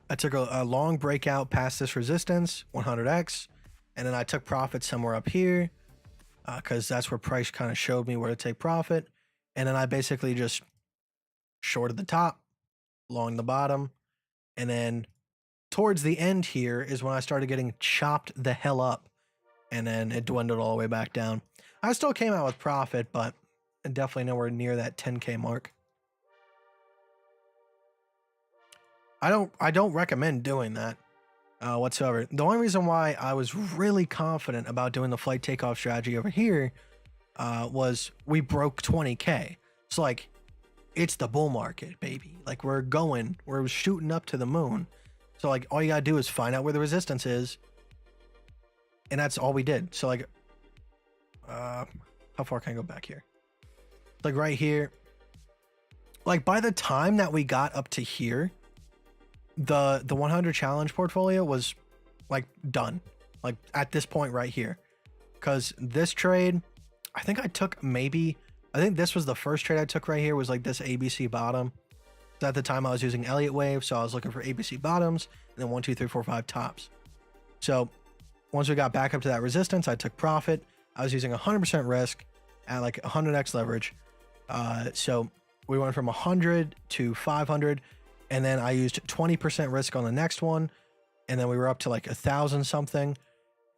I took a long breakout past this resistance, 100x, and then I took profit somewhere up here because that's where price kind of showed me where to take profit. And then I basically just shorted the top, long the bottom, and then towards the end here is when I started getting chopped the hell up, and then it dwindled all the way back down. I still came out with profit, but definitely nowhere near that 10K mark. I don't recommend doing that whatsoever. The only reason why I was really confident about doing the flight takeoff strategy over here was we broke 20K. So like, it's the bull market, baby. Like we're shooting up to the moon. So like, all you gotta do is find out where the resistance is, and that's all we did. So like, how far can I go back here? Like right here. Like by the time that we got up to here, the 100 challenge portfolio was like done. Like at this point right here, because this trade, I think this was the first trade I took right here, was like this ABC bottom. So at the time I was using Elliott wave, so I was looking for ABC bottoms and then 1, 2, 3, 4, 5 tops. So once we got back up to that resistance, I took profit. I was using 100% risk at like 100x leverage. So we went from 100 to 500, and then I used 20% risk on the next one, and then we were up to like 1,000 something.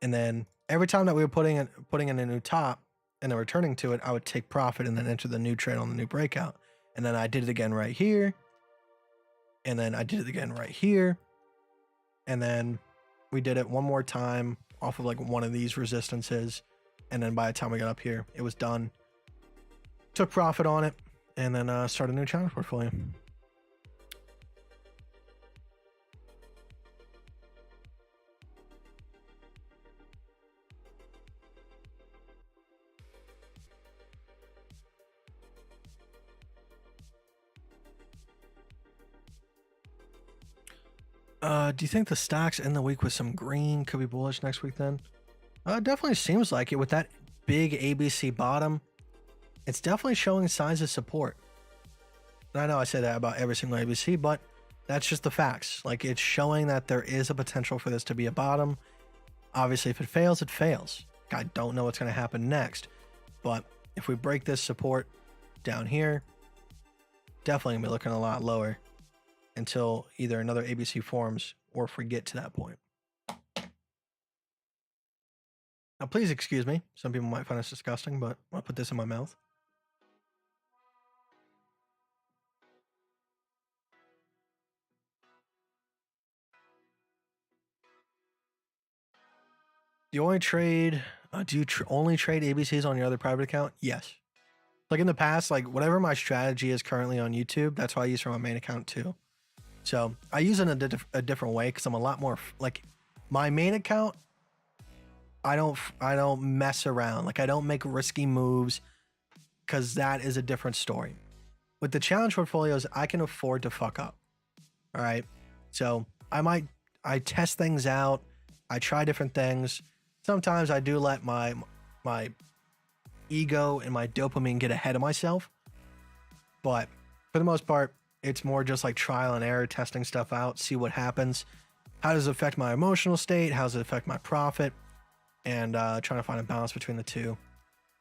And then every time that we were putting in a new top and then returning to it, I would take profit and then enter the new trade on the new breakout. And then I did it again right here, and then I did it again right here, and then we did it one more time off of like one of these resistances, and then by the time we got up here, it was done. Took profit on it, and then started a new challenge portfolio. Do you think the stocks end the week with some green? Could be bullish next week then? It definitely seems like it with that big ABC bottom. It's definitely showing signs of support. And I know I say that about every single ABC, but that's just the facts. Like, it's showing that there is a potential for this to be a bottom. Obviously, if it fails, it fails. I don't know what's going to happen next. But if we break this support down here, definitely going to be looking a lot lower until either another ABC forms or if we get to that point. Now, please excuse me. Some people might find this disgusting, but I'll put this in my mouth. Do you only trade? Only trade ABCs on your other private account? Yes. Like in the past, like whatever my strategy is currently on YouTube, that's what I use for my main account too. So I use it in a different way because I'm a lot more like my main account. I don't mess around. Like I don't make risky moves because that is a different story. With the challenge portfolios, I can afford to fuck up. All right. So I test things out. I try different things. Sometimes I do let my ego and my dopamine get ahead of myself. But for the most part, it's more just like trial and error, testing stuff out, see what happens. How does it affect my emotional state? How does it affect my profit? And trying to find a balance between the two.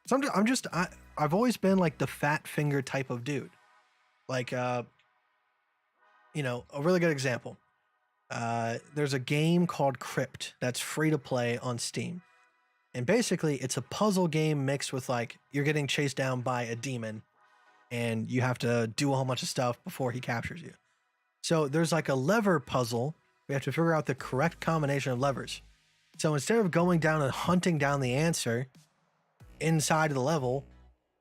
So I've always been like the fat finger type of dude. Like, a really good example. There's a game called Crypt that's free to play on Steam. And basically, it's a puzzle game mixed with like you're getting chased down by a demon and you have to do a whole bunch of stuff before he captures you. So there's like a lever puzzle. We have to figure out the correct combination of levers. So instead of going down and hunting down the answer inside of the level,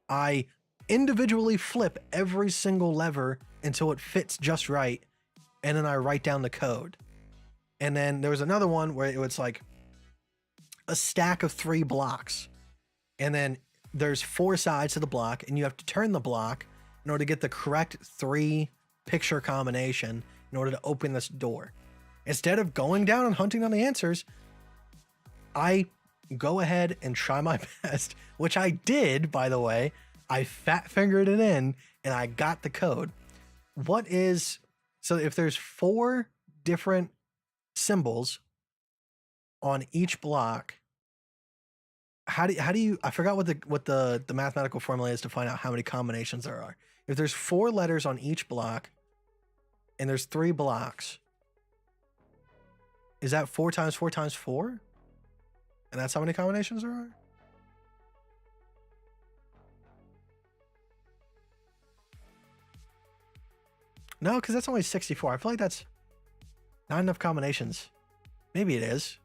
I individually flip every single lever until it fits just right. And then I write down the code. And then there was another one where it was like a stack of 3 blocks. And then there's 4 sides to the block, and you have to turn the block in order to get the correct 3 picture combination in order to open this door. Instead of going down and hunting down the answers, I go ahead and try my best, which I did, by the way. I fat fingered it in and I got the code. So if there's 4 different symbols on each block, how do you I forgot what the mathematical formula is to find out how many combinations there are. If there's 4 letters on each block and there's 3 blocks, is that 4 times 4 times 4? And that's how many combinations there are? No, because that's only 64. I feel like that's not enough combinations. Maybe it is.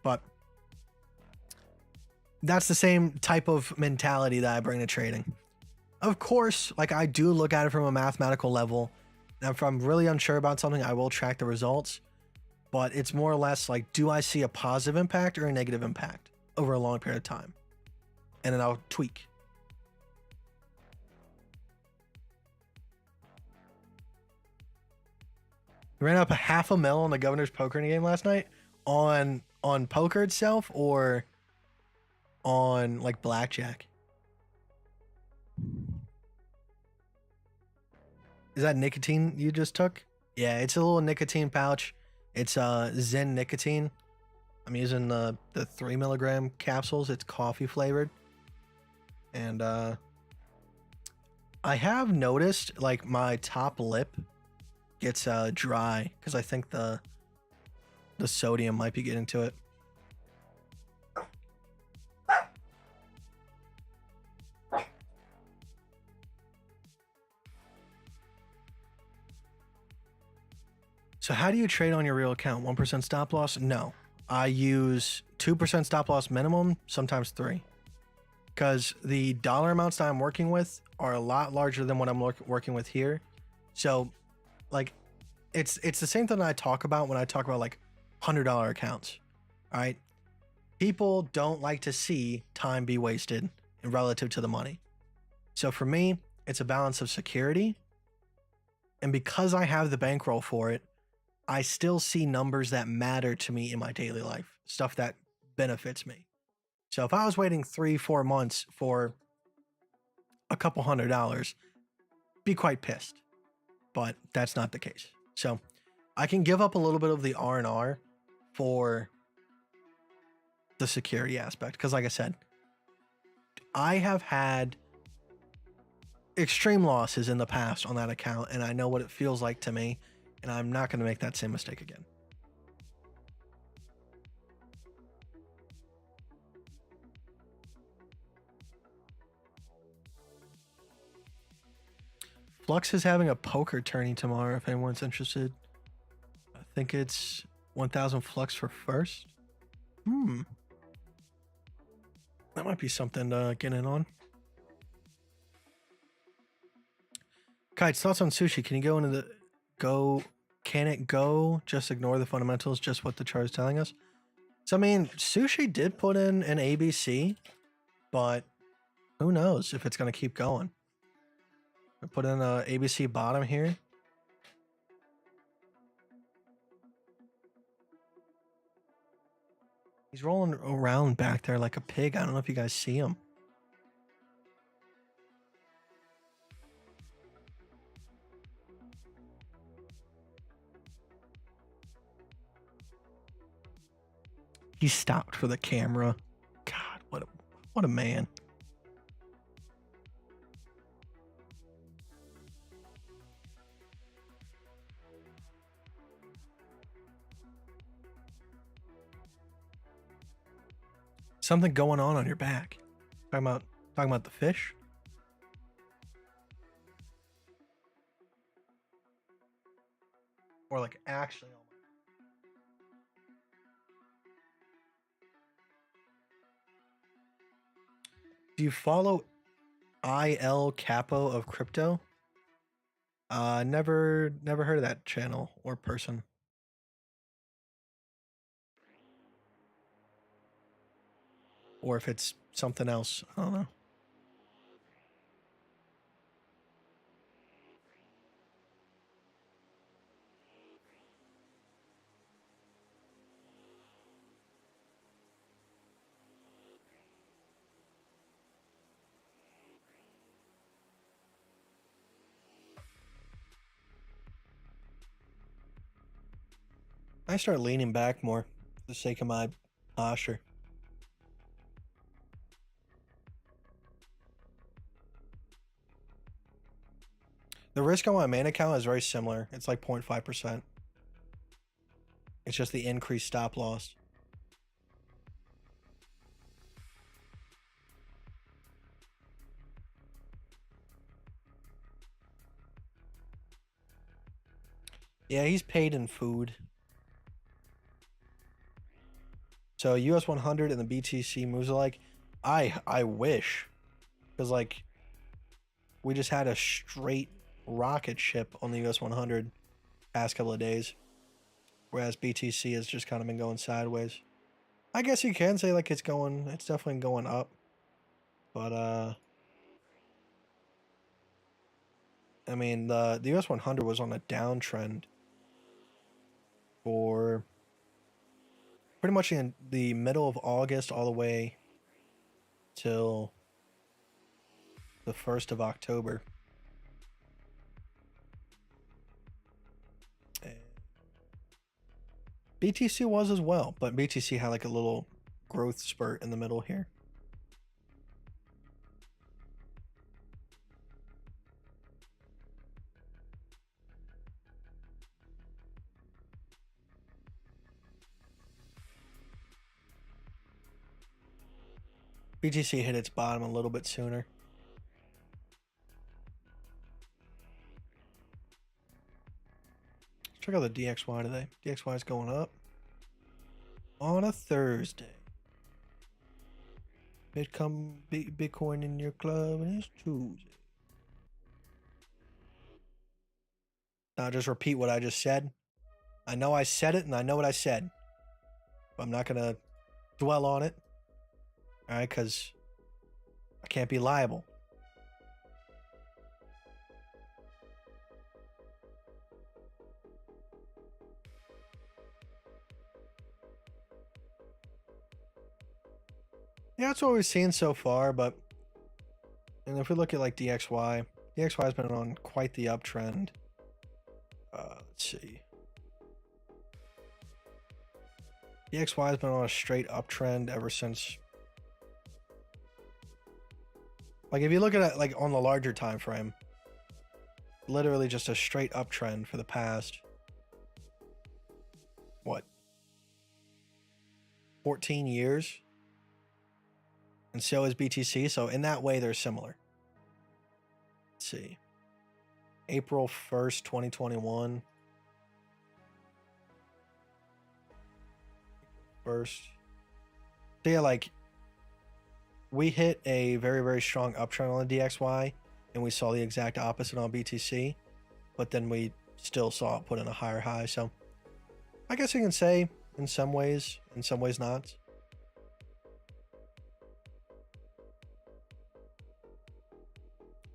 But that's the same type of mentality that I bring to trading. Of course, like I do look at it from a mathematical level. And if I'm really unsure about something, I will track the results. But it's more or less like, do I see a positive impact or a negative impact over a long period of time? And then I'll tweak. We ran up a $500,000 on the Governor's poker game last night on poker itself or on like blackjack. Is that nicotine you just took? Yeah, it's a little nicotine pouch. It's Zen nicotine. I'm using the 3 milligram capsules. It's coffee flavored. And I have noticed like my top lip gets dry because I think the sodium might be getting to it. So how do you trade on your real account? 1% stop loss? No. I use 2% stop loss minimum, sometimes 3. Because the dollar amounts that I'm working with are a lot larger than what I'm working with here. So like it's the same thing that I talk about when I talk about like $100 accounts. All right. People don't like to see time be wasted relative to the money. So for me, it's a balance of security. And because I have the bankroll for it, I still see numbers that matter to me in my daily life, stuff that benefits me. So if I was waiting 3-4 months for a couple $100, be quite pissed, but that's not the case. So I can give up a little bit of the R&R for the security aspect. Cause like I said, I have had extreme losses in the past on that account and I know what it feels like to me. And I'm not going to make that same mistake again. Flux is having a poker tourney tomorrow if anyone's interested. I think it's 1,000 Flux for first. That might be something to get in on. Kite, thoughts on sushi? Can you go into the... Can it go? Just ignore the fundamentals, just what the chart is telling us. So I mean, sushi did put in an ABC, but who knows if it's going to keep going. I put in a ABC bottom here. He's rolling around back there like a pig. I don't know if you guys see him. He stopped for the camera. God, what a man. Something going on your back. Talking about the fish. Or like actually. Do you follow IL Capo of Crypto? Never heard of that channel or person. Or if it's something else, I don't know. I start leaning back more for the sake of my posture. The risk on my main account is very similar. It's like 0.5%. It's just the increased stop loss. Yeah, he's paid in food. So US 100 and the BTC moves alike. I wish, because like we just had a straight rocket ship on the US 100 past couple of days, whereas BTC has just kind of been going sideways. I guess you can say like it's definitely going up, but I mean the US 100 was on a downtrend for pretty much in the middle of August all the way till the 1st of October. And BTC was as well, but BTC had like a little growth spurt in the middle here. BTC hit its bottom a little bit sooner. Let's check out the DXY today. DXY is going up on a Thursday. Bitcoin in your club and it's Tuesday. Now just repeat what I just said. I know I said it and I know what I said, but I'm not gonna dwell on it. All right, because I can't be liable. Yeah, that's what we've seen so far, but and if we look at like DXY has been on quite the uptrend. Let's see. DXY has been on a straight uptrend ever since. Like if you look at it like on the larger time frame, literally just a straight uptrend for the past what? 14 years. And so is BTC. So in that way, they're similar. Let's see. April 1st, 2021. First. So yeah, like we hit a very, very strong uptrend on the DXY and we saw the exact opposite on BTC, but then we still saw it put in a higher high. So I guess you can say in some ways not.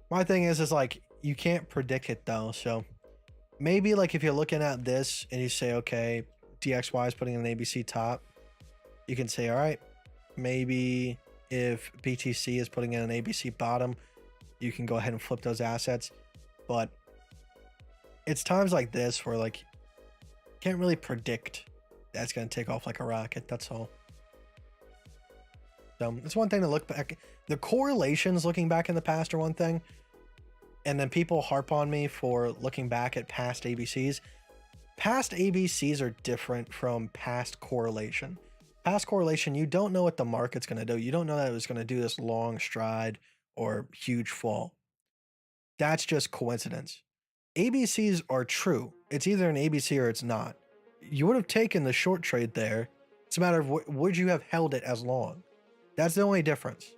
My thing is like you can't predict it though. So maybe like if you're looking at this and you say, okay, DXY is putting in an ABC top, you can say, all right, maybe if BTC is putting in an ABC bottom, you can go ahead and flip those assets. But it's times like this where like you can't really predict that's going to take off like a rocket. That's all. So it's one thing to look back. The correlations looking back in the past are one thing. And then people harp on me for looking back at past ABCs. Past ABCs are different from past correlation. Past correlation, you don't know what the market's going to do. You don't know that it was going to do this long stride or huge fall. That's just coincidence. ABCs are true. It's either an ABC or it's not. You would have taken the short trade there. It's a matter of would you have held it as long? That's the only difference.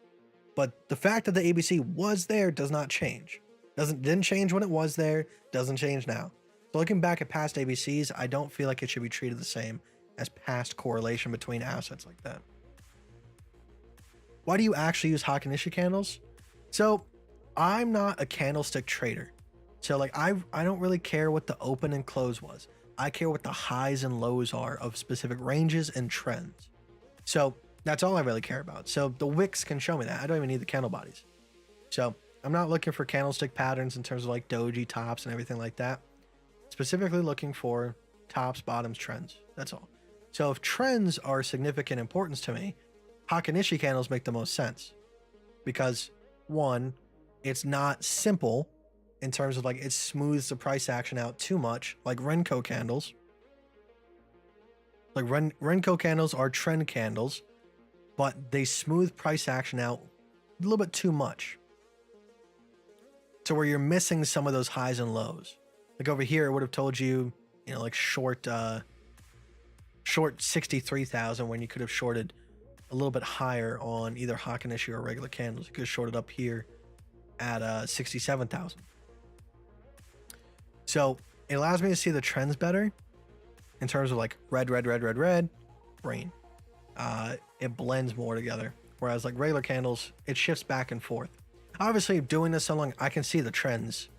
But the fact that the ABC was there does not change. Didn't change when it was there, doesn't change now. So looking back at past ABCs, I don't feel like it should be treated the same as past correlation between assets like that. Why do you actually use Heikin-Ishi candles? So I'm not a candlestick trader. So like I don't really care what the open and close was. I care what the highs and lows are of specific ranges and trends. So that's all I really care about. So the wicks can show me that. I don't even need the candle bodies. So I'm not looking for candlestick patterns in terms of like doji tops and everything like that. Specifically looking for tops, bottoms, trends. That's all. So if trends are significant importance to me, Heikin-Ishi candles make the most sense. Because one, it's not simple in terms of like it smooths the price action out too much, like Renko candles. Like Renko candles are trend candles, but they smooth price action out a little bit too much. So where you're missing some of those highs and lows. Like over here, it would have told you, you know, like short 63,000 when you could have shorted a little bit higher on either Heikin-Ishi or regular candles. You could have shorted up here at 67,000. So it allows me to see the trends better in terms of like red, green. It blends more together. Whereas like regular candles, it shifts back and forth. Obviously, doing this so long, I can see the trends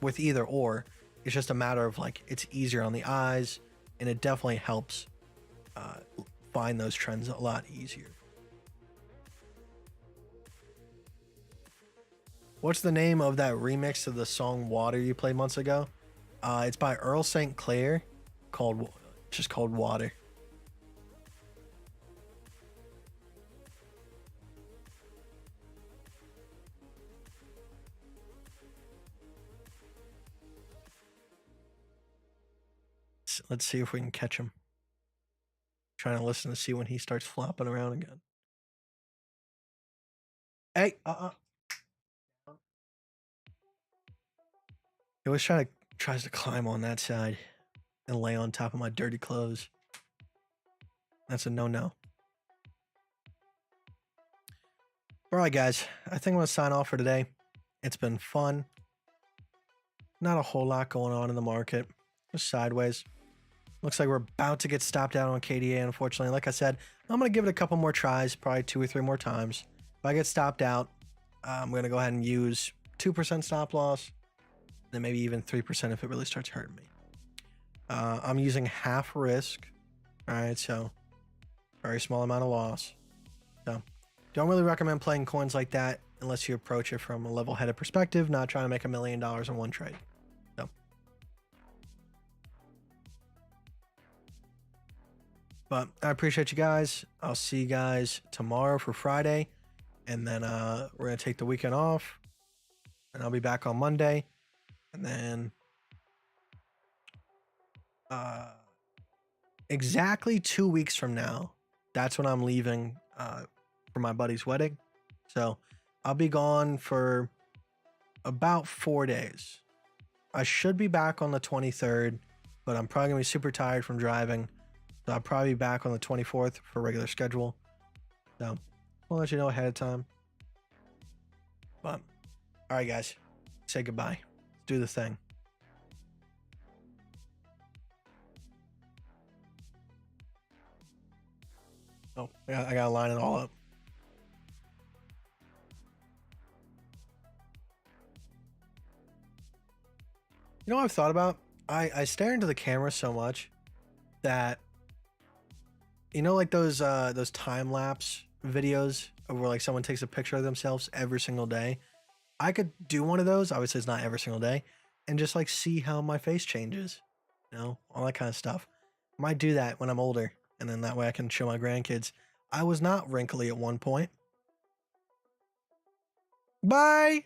with either or. It's just a matter of like, it's easier on the eyes, and it definitely helps find those trends a lot easier. What's the name of that remix of the song Water you played months ago? It's by Earl St. Clair, just called Water. Let's see if we can catch him. Trying to listen to see when he starts flopping around again. Hey, He always tries to climb on that side and lay on top of my dirty clothes. That's a no-no. All right, guys. I think I'm going to sign off for today. It's been fun. Not a whole lot going on in the market. Just sideways. Looks like we're about to get stopped out on KDA, unfortunately. Like I said, I'm going to give it a couple more tries, probably 2 or 3 more times. If I get stopped out, I'm going to go ahead and use 2% stop loss, then maybe even 3% if it really starts hurting me. I'm using half risk. All right, so very small amount of loss. So don't really recommend playing coins like that unless you approach it from a level-headed perspective, not trying to make $1 million in one trade. So, but I appreciate you guys. I'll see you guys tomorrow for Friday, and then we're gonna take the weekend off, and I'll be back on Monday, and then exactly 2 weeks from now, that's when I'm leaving for my buddy's wedding. So I'll be gone for about 4 days. I should be back on the 23rd, but I'm probably gonna be super tired from driving. So I'll probably be back on the 24th for regular schedule. So I'll let you know ahead of time. But all right, guys, say goodbye. Let's do the thing. Oh, I gotta line it all up. You know what I've thought about? I stare into the camera so much that, you know, like those time lapse videos of where like someone takes a picture of themselves every single day. I could do one of those. Obviously, it's not every single day, and just like see how my face changes, you know, all that kind of stuff. Might do that when I'm older, and then that way I can show my grandkids I was not wrinkly at one point. Bye.